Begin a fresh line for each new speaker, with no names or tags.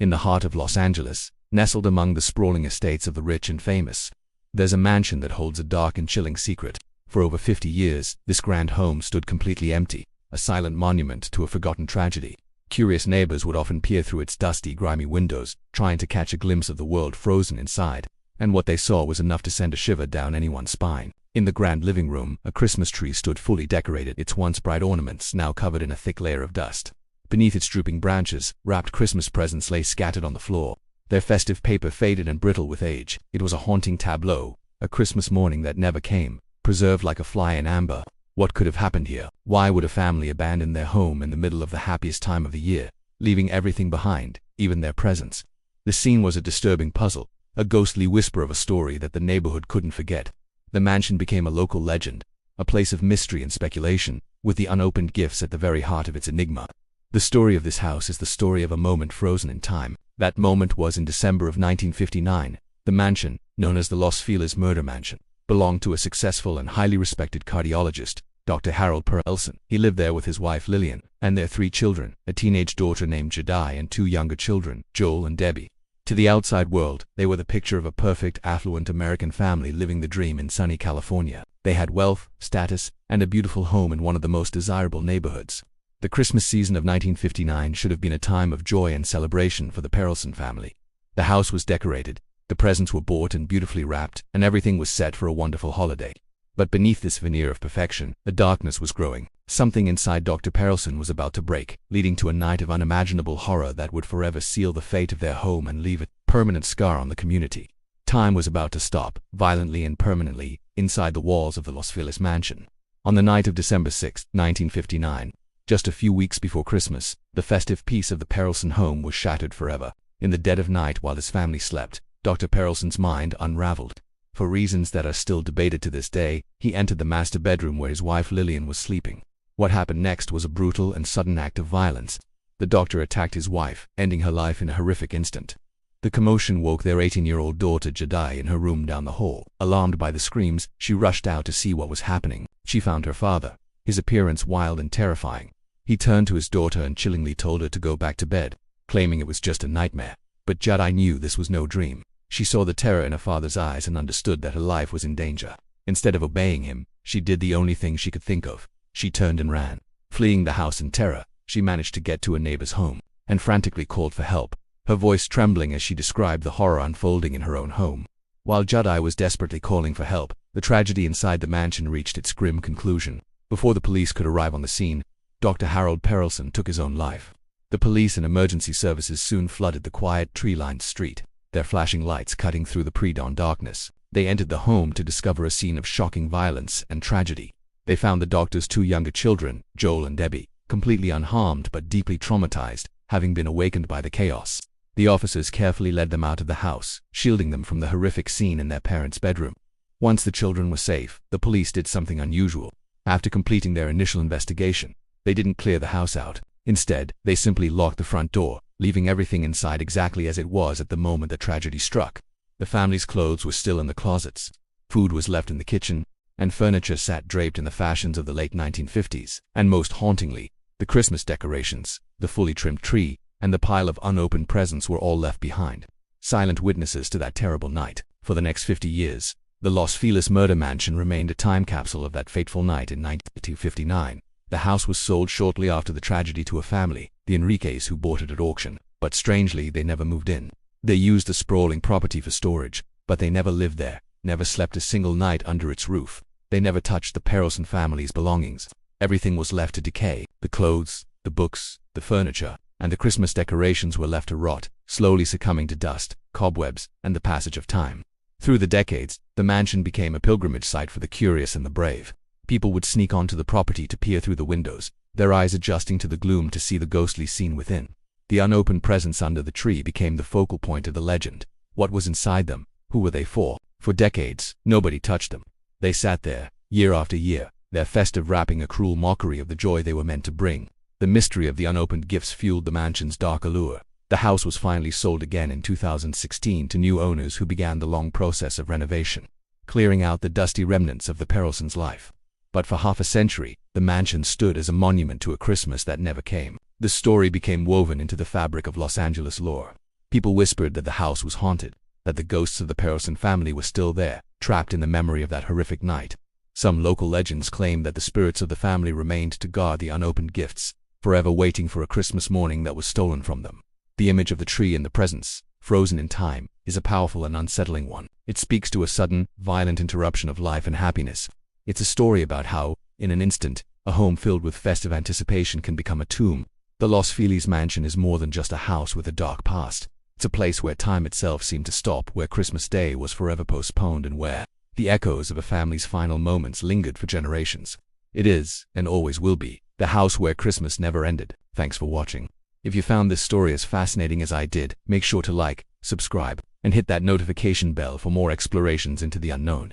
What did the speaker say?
In the heart of Los Angeles, nestled among the sprawling estates of the rich and famous, there's a mansion that holds a dark and chilling secret. For over 50 years, this grand home stood completely empty, a silent monument to a forgotten tragedy. Curious neighbors would often peer through its dusty, grimy windows, trying to catch a glimpse of the world frozen inside, and what they saw was enough to send a shiver down anyone's spine. In the grand living room, a Christmas tree stood fully decorated, its once bright ornaments now covered in a thick layer of dust. Beneath its drooping branches, wrapped Christmas presents lay scattered on the floor, their festive paper faded and brittle with age. It was a haunting tableau, a Christmas morning that never came, preserved like a fly in amber. What could have happened here? Why would a family abandon their home in the middle of the happiest time of the year, leaving everything behind, even their presents? The scene was a disturbing puzzle, a ghostly whisper of a story that the neighborhood couldn't forget. The mansion became a local legend, a place of mystery and speculation, with the unopened gifts at the very heart of its enigma. The story of this house is the story of a moment frozen in time. That moment was in December of 1959. The mansion, known as the Los Feliz Murder Mansion, belonged to a successful and highly respected cardiologist, Dr. Harold Perelson. He lived there with his wife Lillian and their 3 children, a teenage daughter named Jedi and 2 younger children, Joel and Debbie. To the outside world, they were the picture of a perfect, affluent American family living the dream in sunny California. They had wealth, status, and a beautiful home in one of the most desirable neighborhoods. The Christmas season of 1959 should have been a time of joy and celebration for the Perelson family. The house was decorated, the presents were bought and beautifully wrapped, and everything was set for a wonderful holiday. But beneath this veneer of perfection, a darkness was growing. Something inside Dr. Perelson was about to break, leading to a night of unimaginable horror that would forever seal the fate of their home and leave a permanent scar on the community. Time was about to stop, violently and permanently, inside the walls of the Los Feliz mansion. On the night of December 6, 1959, just a few weeks before Christmas, the festive peace of the Perelson home was shattered forever. In the dead of night while his family slept, Dr. Perelson's mind unraveled. For reasons that are still debated to this day, he entered the master bedroom where his wife Lillian was sleeping. What happened next was a brutal and sudden act of violence. The doctor attacked his wife, ending her life in a horrific instant. The commotion woke their 18-year-old daughter Jedi in her room down the hall. Alarmed by the screams, she rushed out to see what was happening. She found her father, his appearance wild and terrifying. He turned to his daughter and chillingly told her to go back to bed, claiming it was just a nightmare. But Jedi knew this was no dream. She saw the terror in her father's eyes and understood that her life was in danger. Instead of obeying him, she did the only thing she could think of. She turned and ran. Fleeing the house in terror, she managed to get to a neighbor's home and frantically called for help, her voice trembling as she described the horror unfolding in her own home. While Jedi was desperately calling for help, the tragedy inside the mansion reached its grim conclusion. Before the police could arrive on the scene, Dr. Harold Perelson took his own life. The police and emergency services soon flooded the quiet, tree-lined street, their flashing lights cutting through the pre-dawn darkness. They entered the home to discover a scene of shocking violence and tragedy. They found the doctor's 2 younger children, Joel and Debbie, completely unharmed but deeply traumatized, having been awakened by the chaos. The officers carefully led them out of the house, shielding them from the horrific scene in their parents' bedroom. Once the children were safe, the police did something unusual. After completing their initial investigation, they didn't clear the house out. Instead, they simply locked the front door, leaving everything inside exactly as it was at the moment the tragedy struck. The family's clothes were still in the closets, food was left in the kitchen, and furniture sat draped in the fashions of the late 1950s. And most hauntingly, the Christmas decorations, the fully trimmed tree, and the pile of unopened presents were all left behind, silent witnesses to that terrible night. For the next 50 years, the Los Feliz Murder Mansion remained a time capsule of that fateful night in 1959. The house was sold shortly after the tragedy to a family, the Enriques, who bought it at auction. But strangely, they never moved in. They used the sprawling property for storage, but they never lived there, never slept a single night under its roof. They never touched the Perelson family's belongings. Everything was left to decay. The clothes, the books, the furniture, and the Christmas decorations were left to rot, slowly succumbing to dust, cobwebs, and the passage of time. Through the decades, the mansion became a pilgrimage site for the curious and the brave. People would sneak onto the property to peer through the windows, their eyes adjusting to the gloom to see the ghostly scene within. The unopened presents under the tree became the focal point of the legend. What was inside them? Who were they for? For decades, nobody touched them. They sat there, year after year, their festive wrapping a cruel mockery of the joy they were meant to bring. The mystery of the unopened gifts fueled the mansion's dark allure. The house was finally sold again in 2016 to new owners who began the long process of renovation, clearing out the dusty remnants of the Perelsons' life. But for half a century, the mansion stood as a monument to a Christmas that never came. The story became woven into the fabric of Los Angeles lore. People whispered that the house was haunted, that the ghosts of the Perelson family were still there, trapped in the memory of that horrific night. Some local legends claimed that the spirits of the family remained to guard the unopened gifts, forever waiting for a Christmas morning that was stolen from them. The image of the tree and the presents, frozen in time, is a powerful and unsettling one. It speaks to a sudden, violent interruption of life and happiness. It's a story about how, in an instant, a home filled with festive anticipation can become a tomb. The Los Feliz mansion is more than just a house with a dark past. It's a place where time itself seemed to stop, where Christmas Day was forever postponed, and where the echoes of a family's final moments lingered for generations. It is, and always will be, the house where Christmas never ended. Thanks for watching. If you found this story as fascinating as I did, make sure to like, subscribe, and hit that notification bell for more explorations into the unknown.